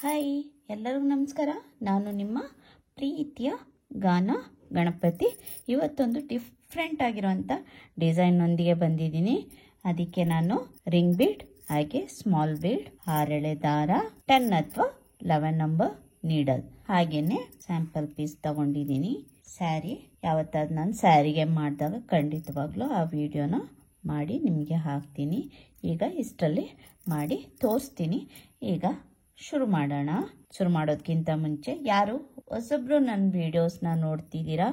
Hi ಎಲ್ಲರಿಗೂ ನಮಸ್ಕಾರ. ನಾನು ನಿಮ್ಮ ಪ್ರೀತಿಯ ಗಾನ ಗಣಪತಿ. ಇವತ್ತೊಂದು ಡಿಫ್ರೆಂಟ್ ಆಗಿರುವಂಥ ಡಿಸೈನ್ನೊಂದಿಗೆ ಬಂದಿದ್ದೀನಿ. ಅದಕ್ಕೆ ನಾನು ರಿಂಗ್ ಬೀಡ್ ಹಾಗೆ ಸ್ಮಾಲ್ ಬೀಡ್, 6 ಎಳೆ ದಾರ, 10 ಅಥವಾ 11 ನಂಬರ್ ನೀಡಲ್, ಹಾಗೇನೆ ಸ್ಯಾಂಪಲ್ ಪೀಸ್ ತಗೊಂಡಿದ್ದೀನಿ. ಸ್ಯಾರಿ ಯಾವತ್ತಾದ್ರು ನಾನು ಸ್ಯಾರಿಗೆ ಮಾಡಿದಾಗ ಖಂಡಿತವಾಗ್ಲೂ ಆ ವಿಡಿಯೋನ ಮಾಡಿ ನಿಮಗೆ ಹಾಕ್ತೀನಿ. ಈಗ ಇಷ್ಟರಲ್ಲಿ ಮಾಡಿ ತೋರಿಸ್ತೀನಿ. ಈಗ ಶುರು ಮಾಡೋಣ. ಶುರು ಮಾಡೋದಕ್ಕಿಂತ ಮುಂಚೆ ಯಾರು ಹೊಸಬ್ರು ನನ್ನ ವಿಡಿಯೋಸ್ನ ನೋಡ್ತಿದ್ದೀರಾ,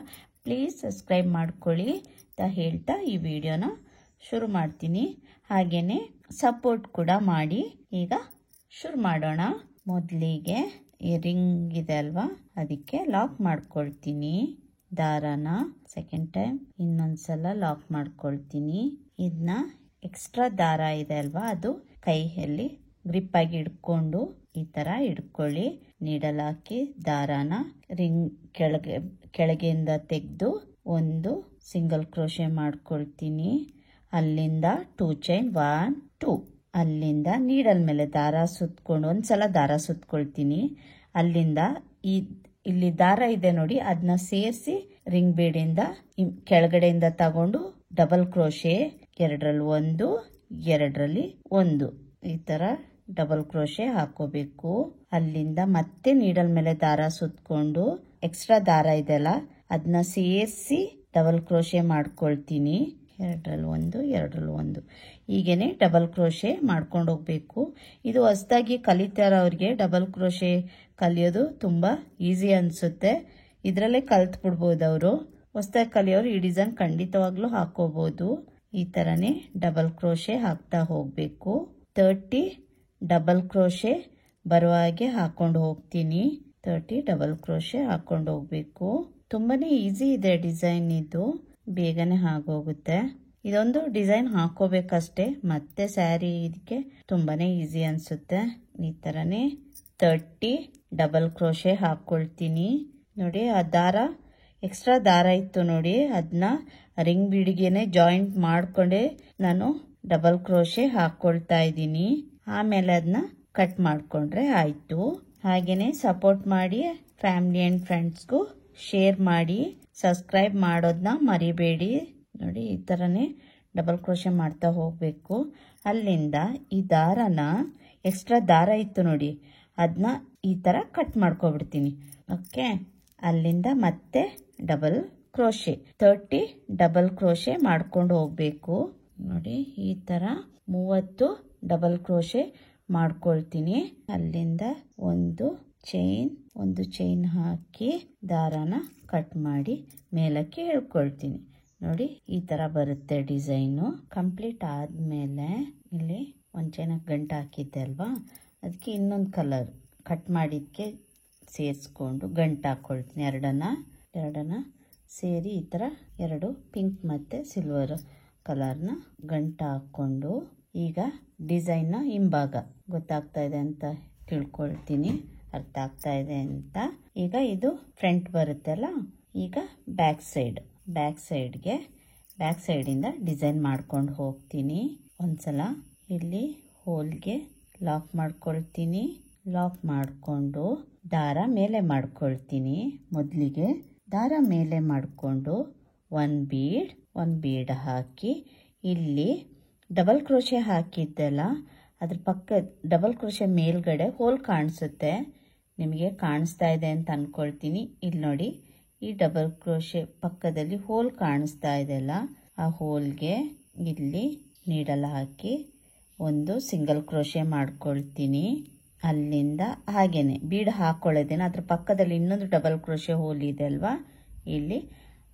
ಪ್ಲೀಸ್ ಸಬ್ಸ್ಕ್ರೈಬ್ ಮಾಡ್ಕೊಳ್ಳಿ ಅಂತ ಹೇಳ್ತಾ ಈ ವಿಡಿಯೋನ ಶುರು ಮಾಡ್ತೀನಿ. ಹಾಗೇನೆ ಸಪೋರ್ಟ್ ಕೂಡ ಮಾಡಿ. ಈಗ ಶುರು ಮಾಡೋಣ. ಮೊದಲಿಗೆ ಈ ರಿಂಗ್ ಇದೆ ಅಲ್ವಾ, ಅದಕ್ಕೆ ಲಾಕ್ ಮಾಡ್ಕೊಳ್ತೀನಿ ದಾರನ. ಸೆಕೆಂಡ್ ಟೈಮ್ ಇನ್ನೊಂದ್ಸಲ ಲಾಕ್ ಮಾಡ್ಕೊಳ್ತೀನಿ. ಇದನ್ನ ಎಕ್ಸ್ಟ್ರಾ ದಾರ ಇದೆ ಅಲ್ವಾ, ಅದು ಕೈಯಲ್ಲಿ ಗ್ರಿಪ್ ಆಗಿ ಹಿಡ್ಕೊಂಡು ಈ ತರ ಇಟ್ಕೊಳ್ಳಿ. ನೀಡಲ್ ಹಾಕಿ ದಾರಾನ ರಿಂಗ್ ಕೆಳಗೆಯಿಂದ ತೆಗೆದು ಒಂದು ಸಿಂಗಲ್ ಕ್ರೋಶೆ ಮಾಡ್ಕೊಳ್ತೀನಿ. ಅಲ್ಲಿಂದ 2 ಚೈನ್ 1 2, ಅಲ್ಲಿಂದ ನೀಡಲ್ ಮೇಲೆ ದಾರ ಸುತ್ಕೊಂಡು ಒಂದ್ಸಲ ದಾರ ಸುತ್ಕೊಳ್ತೀನಿ. ಅಲ್ಲಿಂದ ಇಲ್ಲಿ ದಾರ ಇದೆ ನೋಡಿ, ಅದನ್ನ ಸೇರಿಸಿ ರಿಂಗ್ ಬೀಡಿಂದ ಕೆಳಗಡೆಯಿಂದ ತಗೊಂಡು ಡಬಲ್ ಕ್ರೋಶೆ 2ರಲ್ಲಿ 1 2ರಲ್ಲಿ 1 ಈ ತರ ಡಬಲ್ ಕ್ರೋಶೆ ಹಾಕೋಬೇಕು. ಅಲ್ಲಿಂದ ಮತ್ತೆ ನೀಡಲ್ ಮೇಲೆ ದಾರ ಸುತ್ಕೊಂಡು ಎಕ್ಸ್ಟ್ರಾ ದಾರ ಇದೆಲ್ಲ ಅದನ್ನ ಸೇರಿಸಿ ಡಬಲ್ ಕ್ರೋಶೆ ಮಾಡ್ಕೊಳ್ತೀನಿ. 2ರಲ್ಲಿ 1 2ರಲ್ಲಿ 1 ಹೀಗೇನೆ ಡಬಲ್ ಕ್ರೋಶೆ ಮಾಡ್ಕೊಂಡು ಹೋಗ್ಬೇಕು. ಇದು ಹೊಸದಾಗಿ ಕಲಿತಾರವ್ರಿಗೆ ಡಬಲ್ ಕ್ರೋಶೆ ಕಲಿಯೋದು ತುಂಬಾ ಈಸಿ ಅನ್ಸುತ್ತೆ. ಇದರಲ್ಲೇ ಕಲ್ತ್ ಬಿಡ್ಬೋದು ಅವರು. ಹೊಸದಾಗಿ ಕಲಿಯೋರು ಈ ಡಿಸೈನ್ ಖಂಡಿತವಾಗ್ಲೂ ಹಾಕೋಬಹುದು. ಈ ತರನೇ ಡಬಲ್ ಕ್ರೋಶೆ ಹಾಕ್ತಾ ಹೋಗ್ಬೇಕು. 30 ಡಬಲ್ ಕ್ರೋಶೆ ಬರುವ ಹಾಗೆ ಹಾಕೊಂಡು ಹೋಗ್ತೀನಿ. 30 ಡಬಲ್ ಕ್ರೋಶೆ ಹಾಕೊಂಡು ಹೋಗ್ಬೇಕು. ತುಂಬಾನೇ ಈಸಿ ಇದೆ ಡಿಸೈನ್, ಇದು ಬೇಗನೆ ಆಗೋಗುತ್ತೆ. ಇದೊಂದು ಡಿಸೈನ್ ಹಾಕೋಬೇಕಷ್ಟೇ, ಮತ್ತೆ ಸ್ಯಾರಿ ಇದಕ್ಕೆ ತುಂಬಾನೇ ಈಸಿ ಅನ್ಸುತ್ತೆ. ಈ ತರನೇ 30 ಡಬಲ್ ಕ್ರೋಶೆ ಹಾಕೊಳ್ತೀನಿ. ನೋಡಿ, ಆ ದಾರ ಎಕ್ಸ್ಟ್ರಾ ದಾರ ಇತ್ತು ನೋಡಿ, ಅದನ್ನ ರಿಂಗ್ ಬೀಡಿಗೆನೆ ಜಾಯಿಂಟ್ ಮಾಡ್ಕೊಂಡೆ ನಾನು ಡಬಲ್ ಕ್ರೋಶೆ ಹಾಕೊಳ್ತಾ ಇದ್ದೀನಿ. ಆಮೇಲೆ ಅದನ್ನ ಕಟ್ ಮಾಡ್ಕೊಂಡ್ರೆ ಆಯ್ತು. ಹಾಗೇನೆ ಸಪೋರ್ಟ್ ಮಾಡಿ, ಫ್ಯಾಮಿಲಿ ಅಂಡ್ ಫ್ರೆಂಡ್ಸ್ಗೂ ಶೇರ್ ಮಾಡಿ, ಸಬ್ಸ್ಕ್ರೈಬ್ ಮಾಡೋದನ್ನ ಮರಿಬೇಡಿ. ನೋಡಿ, ಈ ತರನೇ ಡಬಲ್ ಕ್ರೋಶೆ ಮಾಡ್ತಾ ಹೋಗ್ಬೇಕು. ಅಲ್ಲಿಂದ ಈ ದಾರನ ಎಕ್ಸ್ಟ್ರಾ ದಾರ ಇತ್ತು ನೋಡಿ, ಅದನ್ನ ಈ ತರ ಕಟ್ ಮಾಡ್ಕೊಬಿಡ್ತೀನಿ. ಓಕೆ, ಅಲ್ಲಿಂದ ಮತ್ತೆ ಡಬಲ್ ಕ್ರೋಶೆ 30 ಡಬಲ್ ಕ್ರೋಶೆ ಮಾಡ್ಕೊಂಡು ಹೋಗ್ಬೇಕು. ನೋಡಿ, ಈ ತರ 30 ಡಬಲ್ ಕ್ರೋಶೆ ಮಾಡ್ಕೊಳ್ತೀನಿ. ಅಲ್ಲಿಂದ ಒಂದು ಚೈನ್ ಹಾಕಿ ದಾರಾನ ಕಟ್ ಮಾಡಿ ಮೇಲಕ್ಕೆ ಎಳ್ಕೊಳ್ತೀನಿ. ನೋಡಿ, ಈ ತರ ಬರುತ್ತೆ ಡಿಸೈನು. ಕಂಪ್ಲೀಟ್ ಆದ್ಮೇಲೆ ಇಲ್ಲಿ ಒಂದು ಚೈನ್ ಗಂಟು ಹಾಕಿದ್ದೆ ಅಲ್ವಾ, ಅದಕ್ಕೆ ಇನ್ನೊಂದು ಕಲರ್ ಕಟ್ ಮಾಡಿದ್ಕೆ ಸೇರಿಸ್ಕೊಂಡು ಗಂಟು ಹಾಕೊಳ್ತೀನಿ. ಎರಡನ್ನ ಸೇರಿ ಈ ತರ 2 ಪಿಂಕ್ ಮತ್ತೆ ಸಿಲ್ವರ್ ಕಲರ್ನ ಗಂಟು ಹಾಕೊಂಡು, ಈಗ ಡಿಸೈನ್ನ ಹಿಂಭಾಗ ಗೊತ್ತಾಗ್ತಾ ಇದೆ ಅಂತ ತಿಳ್ಕೊಳ್ತೀನಿ, ಅರ್ಥ ಆಗ್ತಾ ಇದೆ ಅಂತ. ಈಗ ಇದು ಫ್ರಂಟ್ ಬರುತ್ತಲ್ಲ, ಈಗ ಬ್ಯಾಕ್ ಸೈಡಿಂದ ಡಿಸೈನ್ ಮಾಡ್ಕೊಂಡು ಹೋಗ್ತೀನಿ. ಒಂದ್ಸಲ ಇಲ್ಲಿ ಹೋಲ್ಗೆ ಲಾಕ್ ಮಾಡ್ಕೊಳ್ತೀನಿ. ಲಾಕ್ ಮಾಡ್ಕೊಂಡು ದಾರ ಮೇಲೆ ಮಾಡ್ಕೊಳ್ತೀನಿ. ಮೊದಲಿಗೆ ದಾರ ಮೇಲೆ ಮಾಡ್ಕೊಂಡು ಒಂದು ಬೀಡ್ ಹಾಕಿ, ಇಲ್ಲಿ ಡಬಲ್ ಕ್ರೋಶೆ ಹಾಕಿದ್ದೆಲ್ಲ ಅದ್ರ ಪಕ್ಕ ಡಬಲ್ ಕ್ರೋಶೆ ಮೇಲ್ಗಡೆ ಹೋಲ್ ಕಾಣಿಸುತ್ತೆ. ನಿಮಗೆ ಕಾಣಿಸ್ತಾ ಇದೆ ಅಂತ ಅನ್ಕೊಳ್ತೀನಿ. ಇಲ್ಲಿ ನೋಡಿ, ಈ ಡಬಲ್ ಕ್ರೋಶೆ ಪಕ್ಕದಲ್ಲಿ ಹೋಲ್ ಕಾಣಿಸ್ತಾ ಇದೆಲ್ಲ, ಆ ಹೋಲ್ಗೆ ಇಲ್ಲಿ ನೀಡಲ್ ಹಾಕಿ ಒಂದು ಸಿಂಗಲ್ ಕ್ರೋಶೆ ಮಾಡ್ಕೊಳ್ತೀನಿ. ಅಲ್ಲಿಂದ ಹಾಗೇನೆ ಬೀಡ್ ಹಾಕೊಳ್ಳೋದೇನೆ, ಅದ್ರ ಪಕ್ಕದಲ್ಲಿ ಇನ್ನೊಂದು ಡಬಲ್ ಕ್ರೋಶೆ ಹೋಲ್ ಇದೆ ಅಲ್ವಾ, ಇಲ್ಲಿ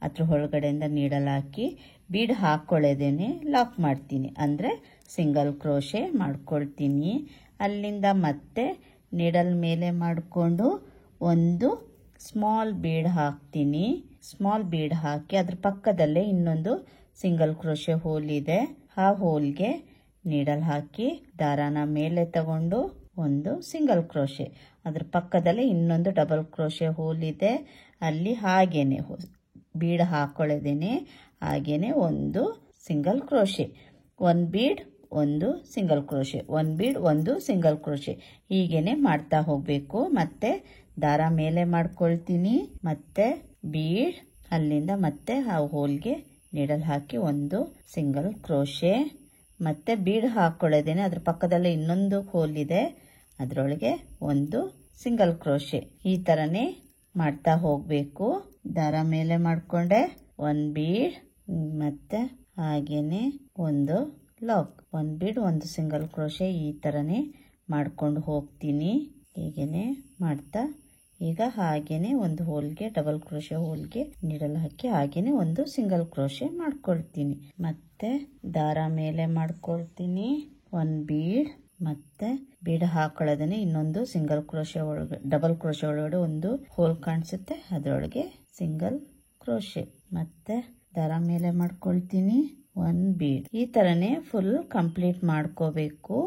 ಅದ್ರ ಒಳಗಡೆಯಿಂದ ನೀಡಲ್ ಹಾಕಿ ಬೀಡ್ ಹಾಕೊಳ್ಳೋದೇನೆ ಲಾಕ್ ಮಾಡ್ತೀನಿ, ಅಂದ್ರೆ ಸಿಂಗಲ್ ಕ್ರೋಶೆ ಮಾಡ್ಕೊಳ್ತೀನಿ. ಅಲ್ಲಿಂದ ಮತ್ತೆ ನೀಡಲ್ ಮೇಲೆ ಮಾಡಿಕೊಂಡು ಒಂದು ಸ್ಮಾಲ್ ಬೀಡ್ ಹಾಕ್ತೀನಿ. ಸ್ಮಾಲ್ ಬೀಡ್ ಹಾಕಿ ಅದ್ರ ಪಕ್ಕದಲ್ಲೇ ಇನ್ನೊಂದು ಸಿಂಗಲ್ ಕ್ರೋಶೆ ಹೋಲ್ ಇದೆ, ಆ ಹೋಲ್ಗೆ ನೀಡಲ್ ಹಾಕಿ ದಾರಾನ ಮೇಲೆ ತಗೊಂಡು ಒಂದು ಸಿಂಗಲ್ ಕ್ರೋಶೆ, ಅದ್ರ ಪಕ್ಕದಲ್ಲೇ ಇನ್ನೊಂದು ಡಬಲ್ ಕ್ರೋಶೆ ಹೋಲ್ ಇದೆ, ಅಲ್ಲಿ ಹಾಗೇನೆ ಬೀಡ್ ಹಾಕೊಳ್ಳೋದೇನೆ, ಹಾಗೇನೆ ಒಂದು ಸಿಂಗಲ್ ಕ್ರೋಶೆ, ಒಂದು ಬೀಡ್ ಒಂದು ಸಿಂಗಲ್ ಕ್ರೋಶೆ, ಒಂದು ಬೀಡ್ ಒಂದು ಸಿಂಗಲ್ ಕ್ರೋಶೆ, ಹೀಗೇನೆ ಮಾಡ್ತಾ ಹೋಗಬೇಕು. ಮತ್ತೆ ದಾರ ಮೇಲೆ ಮಾಡ್ಕೊಳ್ತೀನಿ, ಮತ್ತೆ ಬೀಡ್, ಅಲ್ಲಿಂದ ಮತ್ತೆ ಆ ಹೋಲ್ಗೆ ನೀಡಲ್ ಹಾಕಿ ಒಂದು ಸಿಂಗಲ್ ಕ್ರೋಶೆ, ಮತ್ತೆ ಬೀಡ್ ಹಾಕೊಳ್ಳೋದೇನೆ. ಅದ್ರ ಪಕ್ಕದಲ್ಲೇ ಇನ್ನೊಂದು ಹೋಲ್ ಇದೆ, ಅದರೊಳಗೆ ಒಂದು ಸಿಂಗಲ್ ಕ್ರೋಶೆ. ಈ ತರನೇ ಮಾಡ್ತಾ ಹೋಗಬೇಕು. ದಾರ ಮೇಲೆ ಮಾಡ್ಕೊಂಡೆ ಒಂದು ಬೀಡ್, ಮತ್ತೆ ಹಾಗೇನೆ ಒಂದು ಲಾಕ್, ಒಂದು ಬೀಡ್ ಒಂದು ಸಿಂಗಲ್ ಕ್ರೋಶೆ. ಈ ತರನೇ ಮಾಡ್ಕೊಂಡು ಹೋಗ್ತೀನಿ. ಹೀಗೇನೆ ಮಾಡ್ತಾ ಈಗ ಹಾಗೇನೆ ಒಂದು ಹೋಲ್ಗೆ ಡಬಲ್ ಕ್ರೋಶೆ ಹೋಲ್ಗೆ ನೀಡಲ್ ಹಾಕಿ ಹಾಗೇನೆ ಒಂದು ಸಿಂಗಲ್ ಕ್ರೋಶೆ ಮಾಡ್ಕೊಳ್ತೀನಿ. ಮತ್ತೆ ದಾರ ಮೇಲೆ ಮಾಡ್ಕೊಳ್ತೀನಿ ಒಂದು ಬೀಡ್, ಮತ್ತೆ ಬೀಡ್ ಹಾಕೊಳ್ಳೋದನ್ನೇ ಇನ್ನೊಂದು ಸಿಂಗಲ್ ಕ್ರೋಶೆ ಒಳಗೆ ಡಬಲ್ ಕ್ರೋಶೆ ಒಳಗಡೆ ಒಂದು ಹೋಲ್ ಕಾಣಿಸುತ್ತೆ, ಅದರೊಳಗೆ ಸಿಂಗಲ್ ಕ್ರೋಶೆ. ಮತ್ತೆ ದಾರ ಮೇಲೆ ಮಾಡ್ಕೊಳ್ತೀನಿ ಒಂದು ಬೀಡ್. ಈ ತರನೇ ಫುಲ್ ಕಂಪ್ಲೀಟ್ ಮಾಡ್ಕೋಬೇಕು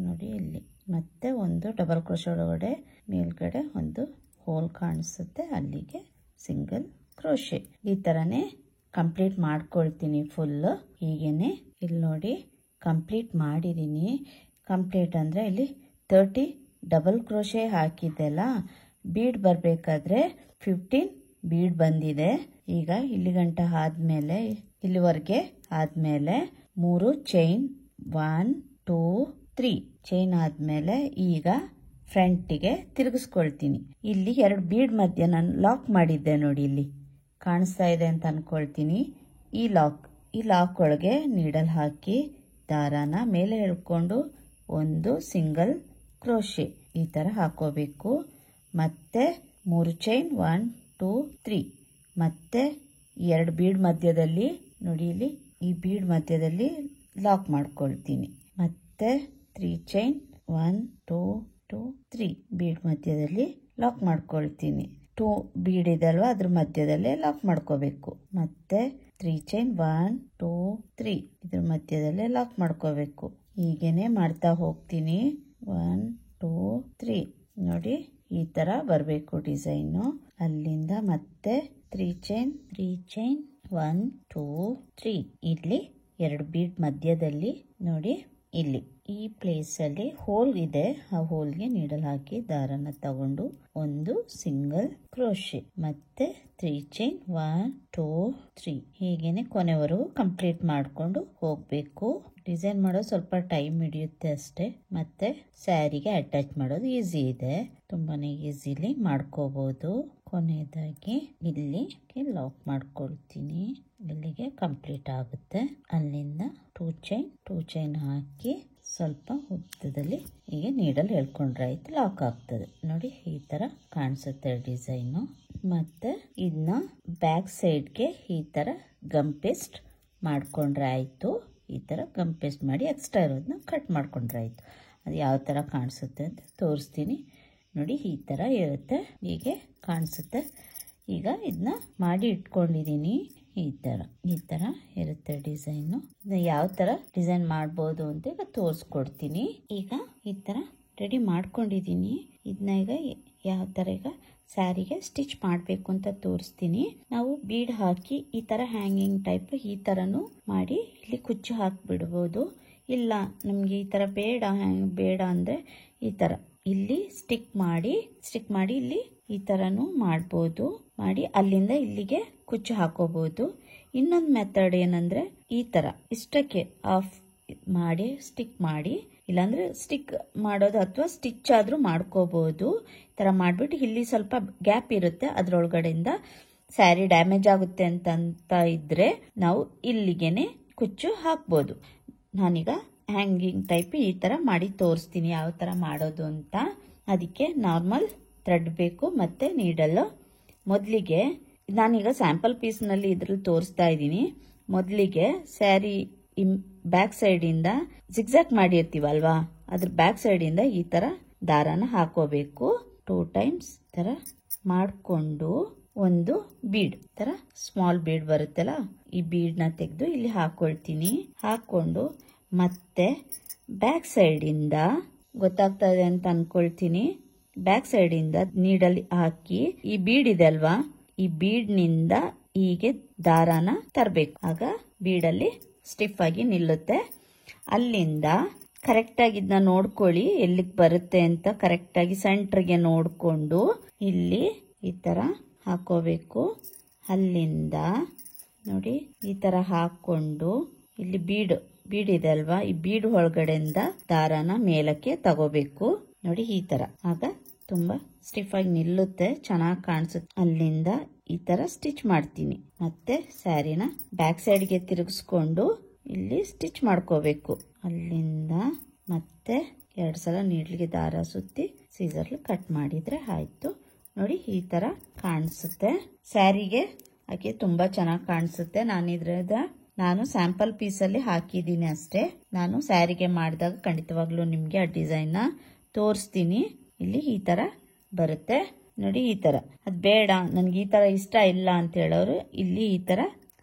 ನೋಡಿ ಇಲ್ಲಿ. ಮತ್ತೆ ಒಂದು ಡಬಲ್ ಕ್ರೋಶೆ ಒಳಗಡೆ ಮೇಲ್ಗಡೆ ಒಂದು ಹೋಲ್ ಕಾಣಿಸುತ್ತೆ, ಅಲ್ಲಿಗೆ ಸಿಂಗಲ್ ಕ್ರೋಶೆ. ಈ ತರನೇ ಕಂಪ್ಲೀಟ್ ಮಾಡ್ಕೊಳ್ತೀನಿ ಫುಲ್. ಹೀಗೇನೆ ಇಲ್ಲಿ ನೋಡಿ ಕಂಪ್ಲೀಟ್ ಮಾಡಿದೀನಿ. ಕಂಪ್ಲೀಟ್ ಅಂದ್ರೆ ಇಲ್ಲಿ 30 ಡಬಲ್ ಕ್ರೋಶೆ ಹಾಕಿದ್ದೆಲ್ಲ, ಬೀಡ್ ಬರಬೇಕಾದ್ರೆ 15 ಬೀಡ್ ಬಂದಿದೆ. ಈಗ ಇಲ್ಲಿ ಗಂಟ ಆದ್ಮೇಲೆ ಇಲ್ಲಿವರೆಗೆ ಆದ್ಮೇಲೆ 3 ಚೈನ್ 1 2 3 ಚೈನ್ ಆದ್ಮೇಲೆ ಈಗ ಫ್ರಂಟಿಗೆ ತಿರುಗಿಸ್ಕೊಳ್ತೀನಿ. ಇಲ್ಲಿ 2 ಬೀಡ್ ಮಧ್ಯೆ ನಾನು ಲಾಕ್ ಮಾಡಿದ್ದೆ ನೋಡಿ, ಇಲ್ಲಿ ಕಾಣಿಸ್ತಾ ಇದೆ ಅಂತ ಅನ್ಕೊಳ್ತೀನಿ. ಈ ಲಾಕ್ ಒಳಗೆ ನೀಡಲ್ ಹಾಕಿ ದಾರಾನ ಮೇಲೆ ಎಳ್ಕೊಂಡು ಒಂದು ಸಿಂಗಲ್ ಕ್ರೋಶೆ ಈ ತರ ಹಾಕೋಬೇಕು. ಮತ್ತೆ 3 ಚೈನ್ 1 2 3, ಮತ್ತೆ 2 ಬೀಡ್ ಮಧ್ಯದಲ್ಲಿ ನೋಡಿ, ಇಲ್ಲಿ ಈ ಬೀಡ್ ಮಧ್ಯದಲ್ಲಿ ಲಾಕ್ ಮಾಡ್ಕೊಳ್ತೀನಿ. ಮತ್ತೆ 3 ಚೈನ್ 1 2 2 3 ಬೀಡ್ ಮಧ್ಯದಲ್ಲಿ ಲಾಕ್ ಮಾಡ್ಕೊಳ್ತೀನಿ. 2 ಬೀಡ್ ಇದಲ್ವಾ, ಅದ್ರ ಮಧ್ಯದಲ್ಲೇ ಲಾಕ್ ಮಾಡ್ಕೋಬೇಕು. ಮತ್ತೆ 3 ಚೈನ್ 1 2 3 ಇದ್ರ ಮಧ್ಯದಲ್ಲೇ ಲಾಕ್ ಮಾಡ್ಕೋಬೇಕು. ಹೀಗೇನೆ ಮಾಡ್ತಾ ಹೋಗ್ತೀನಿ. 1 2 3 ನೋಡಿ ಈ ತರ ಬರಬೇಕು ಡಿಸೈನು. ಅಲ್ಲಿಂದ ಮತ್ತೆ 3 ಚೈನ್ 1 2 3 ಇಲ್ಲಿ 2 ಬೀಡ್ ಮಧ್ಯದಲ್ಲಿ ನೋಡಿ, ಇಲ್ಲಿ ಈ ಪ್ಲೇಸ್ ಅಲ್ಲಿ ಹೋಲ್ ಇದೆ, ಆ ಹೋಲ್ಗೆ ನೀಡಲ್ ಹಾಕಿ ದಾರನ ತಗೊಂಡು ಒಂದು ಸಿಂಗಲ್ ಕ್ರೋಶೆ, ಮತ್ತೆ 3 ಚೈನ್ 1 2 3 ಹೀಗೇನೆ ಕೊನೆವರೆಗೂ ಕಂಪ್ಲೀಟ್ ಮಾಡ್ಕೊಂಡು ಹೋಗ್ಬೇಕು. ಡಿಸೈನ್ ಮಾಡೋದು ಸ್ವಲ್ಪ ಟೈಮ್ ಹಿಡಿಯುತ್ತೆ ಅಷ್ಟೇ. ಮತ್ತೆ ಸ್ಯಾರಿಗೆ ಅಟ್ಯಾಚ್ ಮಾಡೋದು ಈಸಿ ಇದೆ, ತುಂಬಾನೇ ಈಸಿಲಿ ಮಾಡ್ಕೋಬಹುದು. ಕೊನೆಯದಾಗಿ ಇಲ್ಲಿ ಲಾಕ್ ಮಾಡ್ಕೊಳ್ತೀನಿ, ಇಲ್ಲಿಗೆ ಕಂಪ್ಲೀಟ್ ಆಗುತ್ತೆ. ಅಲ್ಲಿಂದ 2 ಚೈನ್ ಹಾಕಿ ಸ್ವಲ್ಪ ಉದ್ದದಲ್ಲಿ ಹೀಗೆ ನೀಡಲ್ ಹೇಳ್ಕೊಂಡ್ರೆ ಆಯ್ತು, ಲಾಕ್ ಆಗ್ತದೆ ನೋಡಿ. ಈ ತರ ಕಾಣಿಸುತ್ತೆ ಡಿಸೈನು. ಮತ್ತೆ ಇದನ್ನ ಬ್ಯಾಕ್ ಸೈಡ್ಗೆ ಈ ತರ ಗಮ್ ಪೇಸ್ಟ್ ಮಾಡ್ಕೊಂಡ್ರೆ ಆಯ್ತು. ಈ ತರ ಗಮ್ ಪೇಸ್ಟ್ ಮಾಡಿ ಎಕ್ಸ್ಟ್ರಾ ಇರೋದನ್ನ ಕಟ್ ಮಾಡ್ಕೊಂಡ್ರೆ ಆಯ್ತು. ಅದು ಯಾವ ತರ ಕಾಣಿಸುತ್ತೆ ಅಂತ ತೋರಿಸ್ತೀನಿ ನೋಡಿ. ಈ ತರ ಇರುತ್ತೆ, ಹೀಗೆ ಕಾಣಿಸುತ್ತೆ. ಈಗ ಇದನ್ನ ಮಾಡಿ ಇಟ್ಕೊಂಡಿದೀನಿ. ಈ ತರ ಇರುತ್ತೆ ಡಿಸೈನು. ಯಾವ ತರ ಡಿಸೈನ್ ಮಾಡ್ಬೋದು ಅಂತ ಈಗ ತೋರಿಸ್ಕೊಡ್ತೀನಿ. ಈಗ ಈ ತರ ರೆಡಿ ಮಾಡ್ಕೊಂಡಿದೀನಿ. ಇದನ್ನ ಈಗ ಯಾವ ತರ ಈಗ ಸ್ಯಾರಿಗೆ ಸ್ಟಿಚ್ ಮಾಡಬೇಕು ಅಂತ ತೋರಿಸ್ತೀನಿ. ನಾವು ಬೀಡ್ ಹಾಕಿ ಈ ತರ ಹ್ಯಾಂಗಿಂಗ್ ಟೈಪ್ ಈ ತರನು ಮಾಡಿ ಇಲ್ಲಿ ಕುಚ್ಚು ಹಾಕ್ಬಿಡ್ಬೋದು. ಇಲ್ಲ ನಮ್ಗೆ ಈ ತರ ಬೇಡ ಅಂದ್ರೆ ಈ ತರ ಇಲ್ಲಿ ಸ್ಟಿಕ್ ಮಾಡಿ ಇಲ್ಲಿ ಈ ತರನು ಮಾಡ್ಬೋದು. ಮಾಡಿ ಅಲ್ಲಿಂದ ಇಲ್ಲಿಗೆ ಕುಚ್ಚು ಹಾಕೋಬಹುದು. ಇನ್ನೊಂದು ಮೆಥಡ್ ಏನಂದ್ರೆ ಈ ತರ ಇಷ್ಟಕ್ಕೆ ಆಫ್ ಮಾಡಿ ಸ್ಟಿಕ್ ಮಾಡಿ, ಇಲ್ಲಾಂದ್ರೆ ಸ್ಟಿಕ್ ಮಾಡೋದು ಅಥವಾ ಸ್ಟಿಚ್ ಆದ್ರೂ ಮಾಡ್ಕೋಬಹುದು. ಈ ತರ ಮಾಡ್ಬಿಟ್ಟು ಇಲ್ಲಿ ಸ್ವಲ್ಪ ಗ್ಯಾಪ್ ಇರುತ್ತೆ, ಅದ್ರೊಳಗಡೆಯಿಂದ ಸ್ಯಾರಿ ಡ್ಯಾಮೇಜ್ ಆಗುತ್ತೆ ಅಂತ ಇದ್ರೆ ನಾವು ಇಲ್ಲಿಗೆನೆ ಕುಚ್ಚು ಹಾಕ್ಬೋದು. ನಾನೀಗ ಹ್ಯಾಂಗಿಂಗ್ ಟೈಪ್ ಈ ತರ ಮಾಡಿ ತೋರಿಸ್ತೀನಿ ಯಾವ ತರ ಮಾಡೋದು ಅಂತ. ಅದಕ್ಕೆ ನಾರ್ಮಲ್ ಥ್ರೆಡ್ ಬೇಕು ಮತ್ತೆ ನೀಡಲ್. ಮೊದಲಿಗೆ ನಾನೀಗ ಸ್ಯಾಂಪಲ್ ಪೀಸ್ ನಲ್ಲಿ ಇದ್ರಲ್ಲಿ ತೋರಿಸ್ತಾ ಇದ್ದೀನಿ. ಮೊದಲಿಗೆ ಸ್ಯಾರಿ ಬ್ಯಾಕ್ ಸೈಡ್ ಇಂದ ಜಿಗ್ಜಾಗ್ ಮಾಡಿರ್ತೀವಲ್ವಾ, ಅದ್ರ ಬ್ಯಾಕ್ ಸೈಡ್ ಇಂದ ಈ ತರ ದಾರಾನ ಹಾಕೋಬೇಕು. 2 ಟೈಮ್ಸ್ ತರ ಮಾಡ್ಕೊಂಡು ಒಂದು ಬೀಡ್ ತರ ಸ್ಮಾಲ್ ಬೀಡ್ ಬರುತ್ತಲ್ಲ, ಈ ಬೀಡ್ ನ ತೆಗೆದು ಇಲ್ಲಿ ಹಾಕೊಳ್ತೀನಿ. ಹಾಕೊಂಡು ಮತ್ತೆ ಬ್ಯಾಕ್ ಸೈಡ್ ಇಂದ ಗೊತ್ತಾಗ್ತಾ ಇದೆ ಅಂತ ಅನ್ಕೊಳ್ತೀನಿ. ಬ್ಯಾಕ್ ಸೈಡ್ ಇಂದ ನೀಡಲ್ ಹಾಕಿ ಈ ಬೀಡ್ ಇದೆ ಅಲ್ವಾ, ಈ ಬೀಡ್ ನಿಂದ ಹೀಗೆ ದಾರಾನ ತರಬೇಕು. ಆಗ ಬೀಡಲ್ಲಿ ಸ್ಟಿಫ್ ಆಗಿ ನಿಲ್ಲುತ್ತೆ. ಅಲ್ಲಿಂದ ಕರೆಕ್ಟಾಗಿ ಇದನ್ನ ನೋಡ್ಕೊಳ್ಳಿ ಎಲ್ಲಿಗೆ ಬರುತ್ತೆ ಅಂತ. ಕರೆಕ್ಟಾಗಿ ಸೆಂಟ್ರಿಗೆ ನೋಡಿಕೊಂಡು ಇಲ್ಲಿ ಈ ಥರ ಹಾಕೋಬೇಕು. ಅಲ್ಲಿಂದ ನೋಡಿ ಈ ಥರ ಹಾಕ್ಕೊಂಡು ಇಲ್ಲಿ ಬೀಡಿದೆ ಅಲ್ವಾ, ಈ ಬೀಡು ಒಳಗಡೆಯಿಂದ ದಾರಾನ ಮೇಲಕ್ಕೆ ತಗೋಬೇಕು. ನೋಡಿ ಈ ಥರ, ಆಗ ತುಂಬ ಸ್ಟಿಫ್ ಆಗಿ ನಿಲ್ಲುತ್ತೆ, ಚೆನ್ನಾಗಿ ಕಾಣಿಸುತ್ತೆ. ಅಲ್ಲಿಂದ ಈ ಥರ ಸ್ಟಿಚ್ ಮಾಡ್ತೀನಿ. ಮತ್ತೆ ಸ್ಯಾರಿನ ಬ್ಯಾಕ್ ಸೈಡ್ಗೆ ತಿರುಗಿಸ್ಕೊಂಡು ಇಲ್ಲಿ ಸ್ಟಿಚ್ ಮಾಡ್ಕೋಬೇಕು. ಅಲ್ಲಿಂದ ಮತ್ತೆ 2 ಸಲ ನೀಡ್ಲಿಗೆ ದಾರ ಸುತ್ತಿ ಸೀಸರ್ಲಿ ಕಟ್ ಮಾಡಿದ್ರೆ ಆಯ್ತು. ನೋಡಿ ಈ ತರ ಕಾಣಿಸುತ್ತೆ. ಸ್ಯಾರಿಗೆ ಹಾಕಿ ತುಂಬಾ ಚೆನ್ನಾಗಿ ಕಾಣಿಸುತ್ತೆ. ನಾನು ಸ್ಯಾಂಪಲ್ ಪೀಸಲ್ಲಿ ಹಾಕಿದ್ದೀನಿ ಅಷ್ಟೇ. ನಾನು ಸ್ಯಾರಿಗೆ ಮಾಡಿದಾಗ ಖಂಡಿತವಾಗ್ಲೂ ನಿಮ್ಗೆ ಆ ಡಿಸೈನ್ ನ ತೋರಿಸ್ತೀನಿ. ಇಲ್ಲಿ ಈ ತರ ಬರುತ್ತೆ ನೋಡಿ. ಈ ತರ ಅದ್ ಬೇಡ ನನ್ಗೆ ಈ ತರ ಇಷ್ಟ ಇಲ್ಲ ಅಂತ ಹೇಳೋರು ಇಲ್ಲಿ ಈ ತರ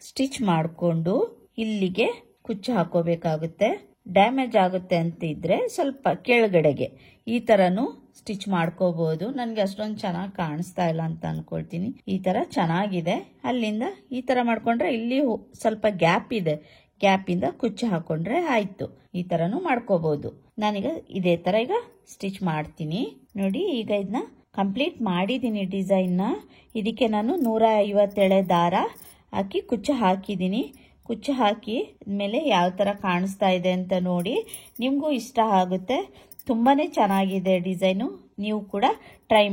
ಸ್ಟಿಚ್ ಮಾಡ್ಕೊಂಡು ಇಲ್ಲಿಗೆ ಕುಚ್ಚು ಹಾಕೋಬೇಕಾಗುತ್ತೆ. ಡ್ಯಾಮೇಜ್ ಆಗುತ್ತೆ ಅಂತ ಇದ್ರೆ ಸ್ವಲ್ಪ ಕೆಳಗಡೆಗೆ ಈ ತರನು ಸ್ಟಿಚ್ ಮಾಡ್ಕೋಬಹುದು. ನನ್ಗೆ ಅಷ್ಟೊಂದು ಚೆನ್ನಾಗಿ ಕಾಣಿಸ್ತಾ ಇಲ್ಲ ಅಂತ ಅನ್ಕೊಳ್ತೀನಿ. ಈ ತರ ಚೆನ್ನಾಗಿದೆ. ಅಲ್ಲಿಂದ ಈ ತರ ಮಾಡ್ಕೊಂಡ್ರೆ ಇಲ್ಲಿ ಸ್ವಲ್ಪ ಗ್ಯಾಪ್ ಇದೆ, ಗ್ಯಾಪ್ ಇಂದ ಕುಚ್ಚು ಹಾಕೊಂಡ್ರೆ ಆಯ್ತು. ಈ ತರನು ಮಾಡ್ಕೋಬಹುದು. ನಾನೀಗ ಇದೇ ತರ ಈಗ ಸ್ಟಿಚ್ ಮಾಡ್ತೀನಿ ನೋಡಿ. ಈಗ ಇದನ್ನ ಕಂಪ್ಲೀಟ್ ಮಾಡಿದೀನಿ ಡಿಸೈನ್ ನ. ಇದಕ್ಕೆ ನಾನು 150 ಎಳೆ ದಾರ ಹಾಕಿ ಕುಚ್ಚು ಹಾಕಿದೀನಿ. ಕುಚ್ಚು ಹಾಕಿ ಮೇಲೆ ಯಾವ ತರ ಕಾಣಿಸ್ತಾ ಇದೆ ಅಂತ ನೋಡಿ. ನಿಮ್ಗೂ ಇಷ್ಟ ಆಗುತ್ತೆ. ತುಂಬಾನೇ ಚೆನ್ನಾಗಿದೆ ಡಿಸೈನು. ನೀವು ಕೂಡ ಟ್ರೈ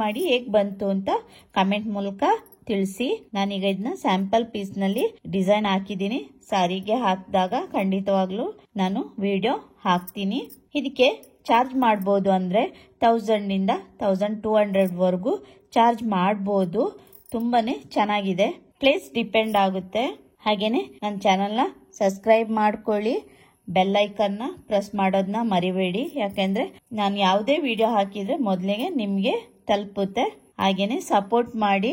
ಮಾಡಿ ಹೇಗ್ ಬಂತು ಅಂತ ಕಮೆಂಟ್ ಮೂಲಕ ತಿಳಿಸಿ. ನಾನೀಗ ಇದನ್ನ ಸ್ಯಾಂಪಲ್ ಪೀಸ್ ನಲ್ಲಿ ಡಿಸೈನ್ ಹಾಕಿದ್ದೀನಿ. ಸಾರಿಗೆ ಹಾಕಿದಾಗ ಖಂಡಿತವಾಗ್ಲೂ ನಾನು ವಿಡಿಯೋ ಹಾಕ್ತೀನಿ. ಇದಕ್ಕೆ ಚಾರ್ಜ್ ಮಾಡಬಹುದು ಅಂದ್ರೆ 1000 ಇಂದ 1200 ವರೆಗೂ ಚಾರ್ಜ್ ಮಾಡಬಹುದು. ತುಂಬಾನೇ ಚೆನ್ನಾಗಿದೆ. ಪ್ಲೇಸ್ ಡಿಪೆಂಡ್ ಆಗುತ್ತೆ. ಹಾಗೇನೆ ನನ್ನ ಚಾನಲ್ನ ಸಬ್ಸ್ಕ್ರೈಬ್ ಮಾಡ್ಕೊಳ್ಳಿ. ಬೆಲ್ ಐಕನ್ನ ಪ್ರೆಸ್ ಮಾಡೋದನ್ನ ಮರಿಬೇಡಿ. ಯಾಕೆಂದ್ರೆ ನಾನು ಯಾವುದೇ ವಿಡಿಯೋ ಹಾಕಿದ್ರೆ ಮೊದಲಿಗೆ ನಿಮಗೆ ತಲುಪುತ್ತೆ. ಹಾಗೇನೆ ಸಪೋರ್ಟ್ ಮಾಡಿ.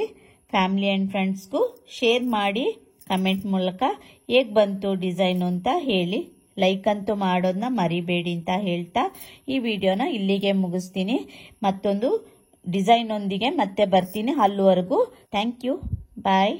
ಫ್ಯಾಮಿಲಿ ಅಂಡ್ ಫ್ರೆಂಡ್ಸ್ಗೂ ಶೇರ್ ಮಾಡಿ. ಕಮೆಂಟ್ ಮೂಲಕ ಹೇಗ್ ಬಂತು ಡಿಸೈನ್ ಅಂತ ಹೇಳಿ. ಲೈಕ್ ಅಂತೂ ಮಾಡೋದನ್ನ ಮರಿಬೇಡಿ ಅಂತ ಹೇಳ್ತಾ ಈ ವಿಡಿಯೋನ ಇಲ್ಲಿಗೆ ಮುಗಿಸ್ತೀನಿ. ಮತ್ತೊಂದು ಡಿಸೈನ್ ಒಂದಿಗೆ ಮತ್ತೆ ಬರ್ತೀನಿ. ಅಲ್ಲಿವರೆಗೂ ಥ್ಯಾಂಕ್ ಯು. ಬಾಯ್.